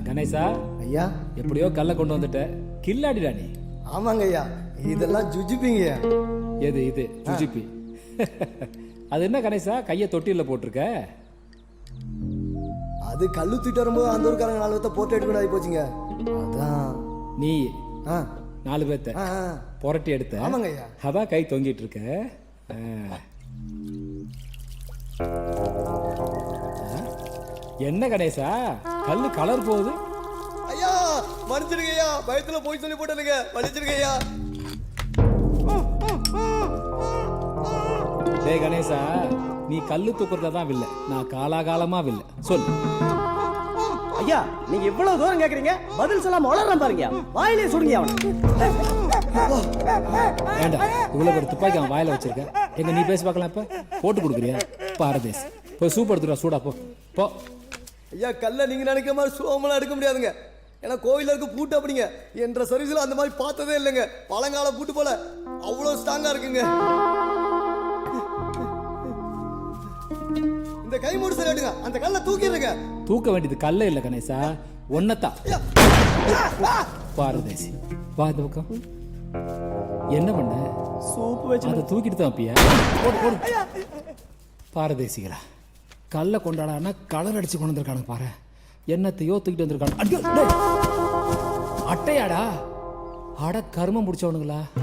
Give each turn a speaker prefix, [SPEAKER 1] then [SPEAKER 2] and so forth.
[SPEAKER 1] கணேசா
[SPEAKER 2] ஐயா.
[SPEAKER 1] எப்படியோ கல்ல கொண்டு வந்துட்ட, கில்லாடிடா நீ.
[SPEAKER 2] ஆமாங்க ஐயா, இதெல்லாம் ஜுஜிப்பிங்க.
[SPEAKER 1] எது இது ஜுஜிப்பி? அது என்ன கணேசா கையை தொட்டில போட்டிருக்க?
[SPEAKER 2] அது கல்லு தூக்கிட்டு வரும்போது அந்த ஊருக்காரங்க 4 பேர்த்த போட்டு எடுக்கணும் ஆகி போச்சுங்க. அதான்
[SPEAKER 1] நீ
[SPEAKER 2] ஆ
[SPEAKER 1] 4 பேர்த்த
[SPEAKER 2] ஆ
[SPEAKER 1] புரட்டி எடுத்த.
[SPEAKER 2] ஆமாங்க ஐயா.
[SPEAKER 1] அதான் கை தொங்கிட்டு இருக்க. என்ன கணேசா கல்லு கலர் போகுது?
[SPEAKER 2] ஐயா மன்னிச்சிடுங்க ஐயா, பயத்துல போய் சொல்லி போட்டேனுங்க, மன்னிச்சிடுங்க ஐயா.
[SPEAKER 1] டேய் கணேசா, நீ கல்லு தூக்குறதுல தான் வில்ல, நான் காலாகாலமா வில்ல. சொல்லு.
[SPEAKER 3] ஐயா நீங்க இவ்வளவு தூரம் கேக்குறீங்க, பதில் சொல்லாம வளர்றான் பாருங்க, வாயிலே சுடுங்க அவன்.
[SPEAKER 1] வேண்டாம், இவ்வளவு பேர் துப்பாக்கி அவன் வாயில வச்சிருக்க. எங்க நீ பேசி பார்க்கலாம். இப்ப போட்டு கொடுக்குறியா? பாரதேஸ், போய் சூப் எடுத்துடா, சூடா போ போ.
[SPEAKER 2] ஐயா கல்ல நீங்க நினைக்கிற மாதிரி சுலபமெல்லாம் எடுக்க முடியாதுங்க. ஏன்னா கோயில இருக்க பூட்டு அப்படிங்க, என்ற சர்வீஸ்ல அந்த மாதிரி பார்த்ததே இல்லைங்க. பழங்கால பூட்டு போல அவ்வளவு ஸ்ட்ராங்கா இருக்குங்க. இந்த கை மூடு சரி எடுங்க, அந்த கல்லை தூக்கிடுங்க.
[SPEAKER 1] தூக்க வேண்டியது கல்ல இல்ல கணேசா, ஒன்னத்தான். பாரதேசி, வா இந்த பக்கம். என்ன பண்ண?
[SPEAKER 3] சூப்பு வச்சு
[SPEAKER 1] அதை தூக்கிட்டு தான் பியா. போடு போடு. பாரதேசிகளா, கல்ல கொண்டாடானா கலர் அடிச்சு கொண்டு வந்திருக்கானுங்க பாரு. என்னத்தையோ தூக்கிட்டு வந்திருக்கானு. அட்டையாடா? அட கருமம் முடிச்சவனுங்களா.